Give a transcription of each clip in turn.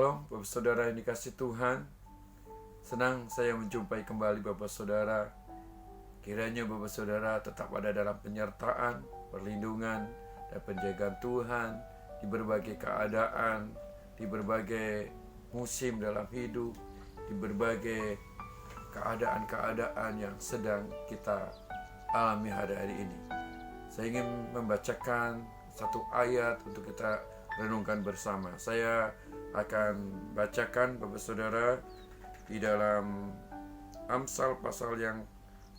Shalom Bapak Saudara yang dikasih Tuhan. Senang saya menjumpai kembali Bapak Saudara. Kiranya Bapak Saudara tetap ada dalam penyertaan, perlindungan, dan penjagaan Tuhan di berbagai keadaan, di berbagai musim dalam hidup, di berbagai keadaan-keadaan yang sedang kita alami hari ini. Saya ingin membacakan satu ayat untuk kita renungkan bersama. Saya akan bacakan Bapak Saudara di dalam Amsal pasal yang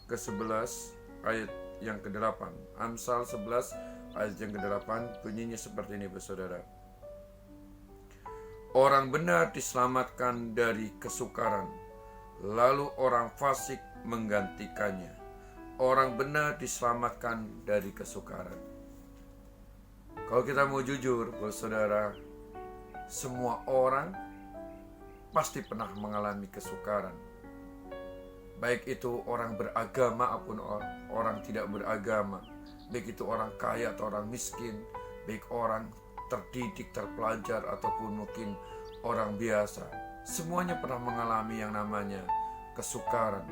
ke-11 ayat yang ke-8. Amsal 11 ayat yang ke-8 bunyinya seperti ini Bapak Saudara. Orang benar diselamatkan dari kesukaran, lalu orang fasik menggantikannya. Orang benar diselamatkan dari kesukaran. Kalau kita mau jujur, Bapak Saudara, semua orang pasti pernah mengalami kesukaran. Baik itu orang beragama maupun orang tidak beragama. Baik itu orang kaya atau orang miskin. Baik orang terdidik, terpelajar, ataupun mungkin orang biasa. Semuanya pernah mengalami yang namanya kesukaran.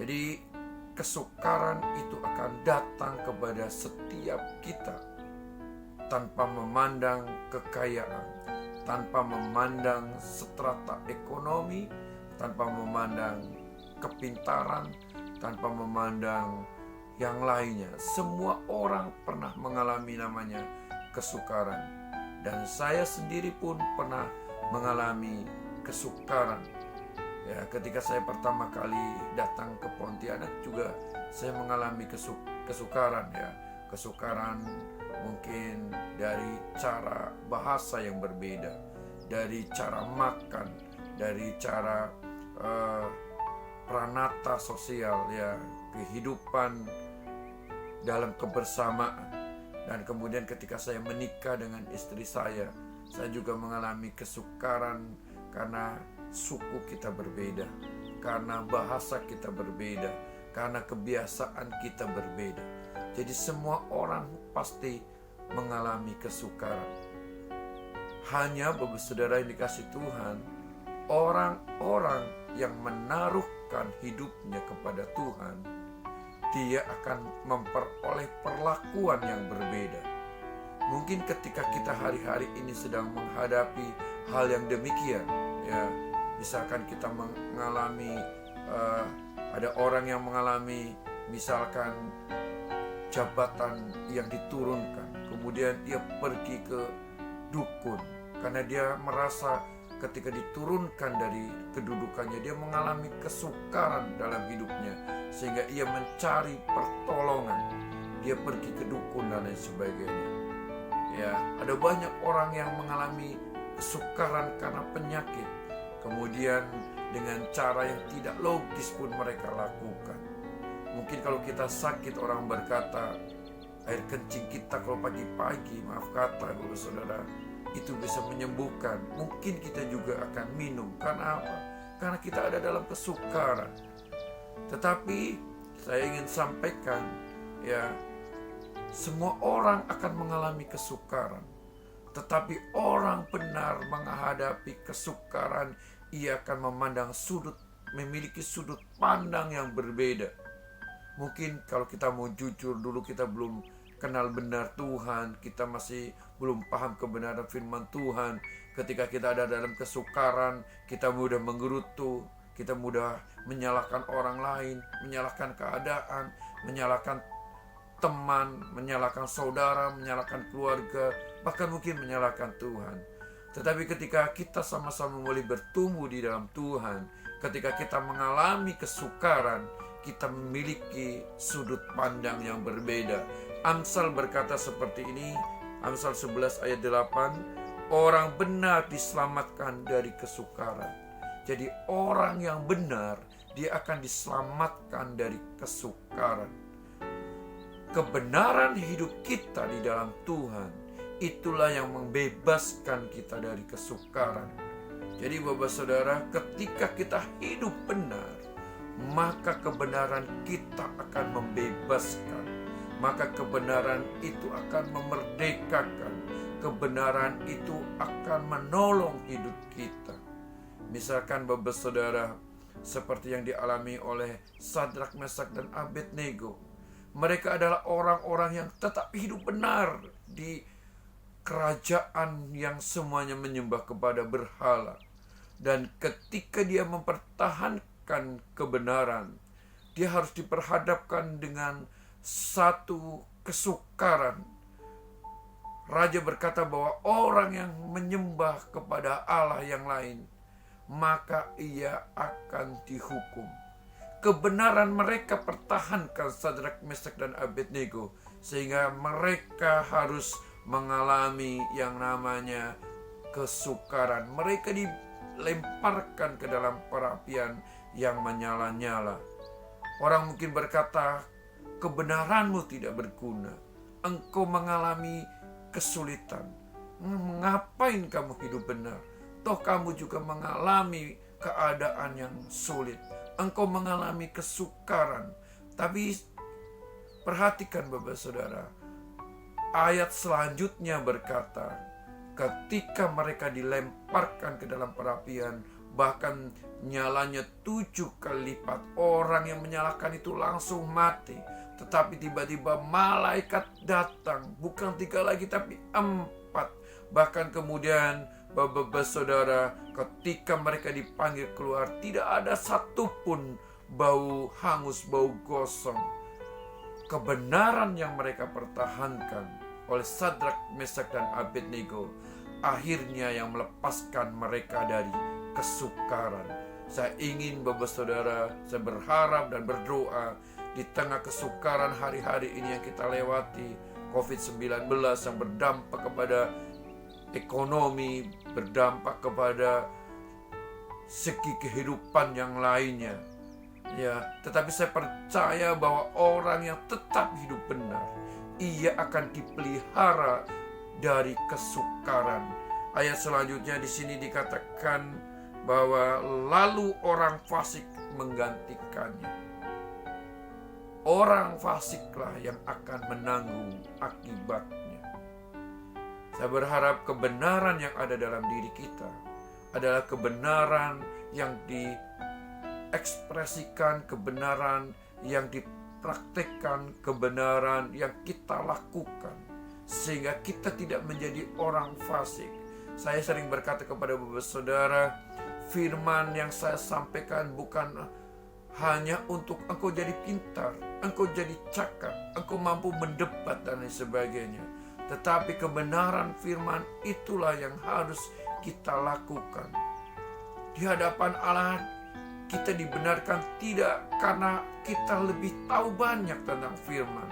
Jadi kesukaran itu akan datang kepada setiap kita tanpa memandang kekayaan, tanpa memandang strata ekonomi, tanpa memandang kepintaran, tanpa memandang yang lainnya. Semua orang pernah mengalami namanya kesukaran. Dan saya sendiri pun pernah mengalami kesukaran. Ya, ketika saya pertama kali datang ke Pontianak juga saya mengalami kesukaran ya. Kesukaran mungkin dari cara bahasa yang berbeda, dari cara makan, dari cara pranata sosial ya, kehidupan dalam kebersamaan. Dan kemudian ketika saya menikah dengan istri saya juga mengalami kesukaran karena suku kita berbeda, karena bahasa kita berbeda, karena kebiasaan kita berbeda. Jadi semua orang pasti mengalami kesukaran. Hanya Bapak Saudara yang dikasih Tuhan, orang-orang yang menaruhkan hidupnya kepada Tuhan, dia akan memperoleh perlakuan yang berbeda. Mungkin ketika kita hari-hari ini sedang menghadapi hal yang demikian, ya, misalkan kita mengalami, ada orang yang mengalami misalkan jabatan yang diturunkan, kemudian dia pergi ke dukun karena dia merasa ketika diturunkan dari kedudukannya dia mengalami kesukaran dalam hidupnya, sehingga ia mencari pertolongan, dia pergi ke dukun dan lain sebagainya. Ya, ada banyak orang yang mengalami kesukaran karena penyakit, kemudian dengan cara yang tidak logis pun mereka lakukan. Mungkin kalau kita sakit, orang berkata air kencing kita kalau pagi-pagi, maaf kata Bapak Saudara, itu bisa menyembuhkan. Mungkin kita juga akan minum. Karena apa? Karena kita ada dalam kesukaran. Tetapi saya ingin sampaikan, ya, semua orang akan mengalami kesukaran. Tetapi orang benar menghadapi kesukaran, ia akan memiliki sudut pandang yang berbeda. Mungkin kalau kita mau jujur, dulu kita belum kenal benar Tuhan, kita masih belum paham kebenaran firman Tuhan. Ketika kita ada dalam kesukaran, kita mudah menggerutu, kita mudah menyalahkan orang lain, menyalahkan keadaan, menyalahkan teman, menyalahkan saudara, menyalahkan keluarga, bahkan mungkin menyalahkan Tuhan. Tetapi ketika kita sama-sama mulai bertumbuh di dalam Tuhan, ketika kita mengalami kesukaran, kita memiliki sudut pandang yang berbeda. Amsal berkata seperti ini, Amsal 11 ayat 8, orang benar diselamatkan dari kesukaran. Jadi orang yang benar, dia akan diselamatkan dari kesukaran. Kebenaran hidup kita di dalam Tuhan, itulah yang membebaskan kita dari kesukaran. Jadi Bapak Saudara, ketika kita hidup benar, maka kebenaran kita akan membebaskan. Maka kebenaran itu akan memerdekakan. kebenaran itu akan menolong hidup kita. Misalkan Bapak Saudara, seperti yang dialami oleh Sadrak, Mesak, dan Abednego. Mereka adalah orang-orang yang tetap hidup benar di kerajaan yang semuanya menyembah kepada berhala. Dan ketika dia mempertahankan kebenaran, dia harus diperhadapkan dengan satu kesukaran. Raja berkata bahwa orang yang menyembah kepada Allah yang lain, maka ia akan dihukum. Kebenaran mereka pertahankan Sadrak, Mesak, dan Abednego, sehingga mereka harus mengalami yang namanya kesukaran. Mereka dilemparkan ke dalam perapian yang menyala-nyala. Orang mungkin berkata, kebenaranmu tidak berguna, engkau mengalami kesulitan. Ngapain kamu hidup benar? Toh kamu juga mengalami keadaan yang sulit. Engkau mengalami kesukaran. Tapi perhatikan Bapak Saudara, ayat selanjutnya berkata, ketika mereka dilemparkan ke dalam perapian, bahkan nyalanya 7 kali lipat, orang yang menyalakan itu langsung mati. Tetapi tiba-tiba malaikat datang, bukan 3 lagi tapi 4. Bahkan kemudian Bapak Saudara, ketika mereka dipanggil keluar, tidak ada satupun bau hangus, bau gosong. Kebenaran yang mereka pertahankan oleh Sadrak, Mesak, dan Abednego akhirnya yang melepaskan mereka dari kesukaran. Saya ingin Bapak Saudara, saya berharap dan berdoa di tengah kesukaran hari-hari ini yang kita lewati, COVID-19 yang berdampak kepada ekonomi, berdampak kepada segi kehidupan yang lainnya. Ya, tetapi saya percaya bahwa orang yang tetap hidup benar, ia akan dipelihara dari kesukaran. Ayat selanjutnya di sini dikatakan bahwa lalu orang fasik menggantikannya. Orang fasiklah yang akan menanggung akibatnya. Saya berharap kebenaran yang ada dalam diri kita adalah kebenaran yang diekspresikan, kebenaran yang dipraktekkan, kebenaran yang kita lakukan, sehingga kita tidak menjadi orang fasik. Saya sering berkata kepada Bapak Saudara, firman yang saya sampaikan bukan hanya untuk engkau jadi pintar, engkau jadi cakap, engkau mampu mendebat dan lain sebagainya. Tetapi kebenaran firman itulah yang harus kita lakukan. Di hadapan Allah kita dibenarkan tidak karena kita lebih tahu banyak tentang firman,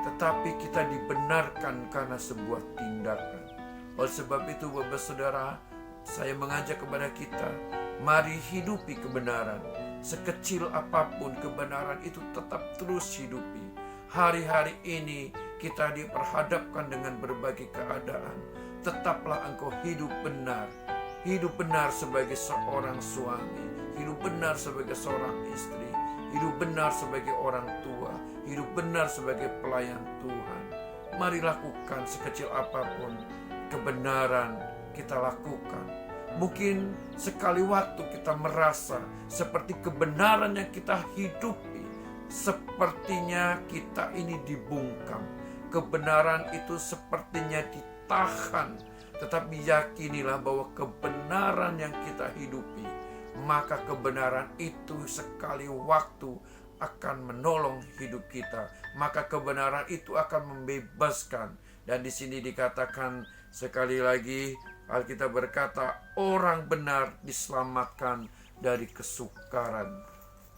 tetapi kita dibenarkan karena sebuah tindakan. Oleh sebab itu Bapak Saudara, saya mengajak kepada kita, mari hidupi kebenaran. Sekecil apapun kebenaran itu tetap terus hidupi. Hari-hari ini kita diperhadapkan dengan berbagai keadaan. Tetaplah engkau hidup benar. Hidup benar sebagai seorang suami, hidup benar sebagai seorang istri, hidup benar sebagai orang tua, hidup benar sebagai pelayan Tuhan. Mari lakukan sekecil apapun kebenaran kita lakukan. Mungkin sekali waktu kita merasa seperti kebenaran yang kita hidupi, sepertinya kita ini dibungkam. Kebenaran itu sepertinya ditahan. Tetapi yakinilah bahwa kebenaran yang kita hidupi, maka kebenaran itu sekali waktu akan menolong hidup kita. Maka kebenaran itu akan membebaskan. Dan di sini dikatakan sekali lagi, Alkitab berkata, orang benar diselamatkan dari kesukaran.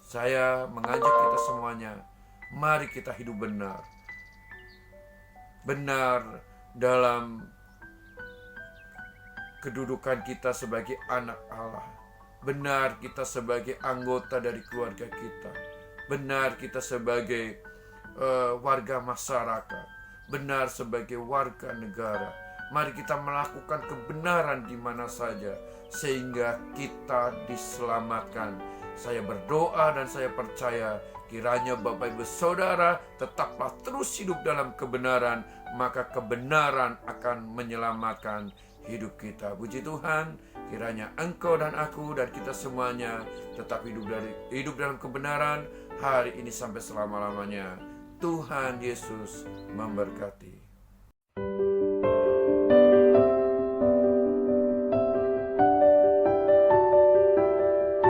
Saya mengajak kita semuanya, mari kita hidup benar. Benar dalam kedudukan kita sebagai anak Allah. Benar kita sebagai anggota dari keluarga kita. Benar kita sebagai warga masyarakat. Benar sebagai warga negara. Mari kita melakukan kebenaran di mana saja, sehingga kita diselamatkan. Saya berdoa dan saya percaya Kiranya Bapak Ibu Saudara tetaplah terus hidup dalam kebenaran, maka kebenaran akan menyelamatkan hidup kita. Puji Tuhan, kiranya engkau dan aku dan kita semuanya tetap hidup dalam kebenaran hari ini sampai selama-lamanya. Tuhan Yesus memberkati.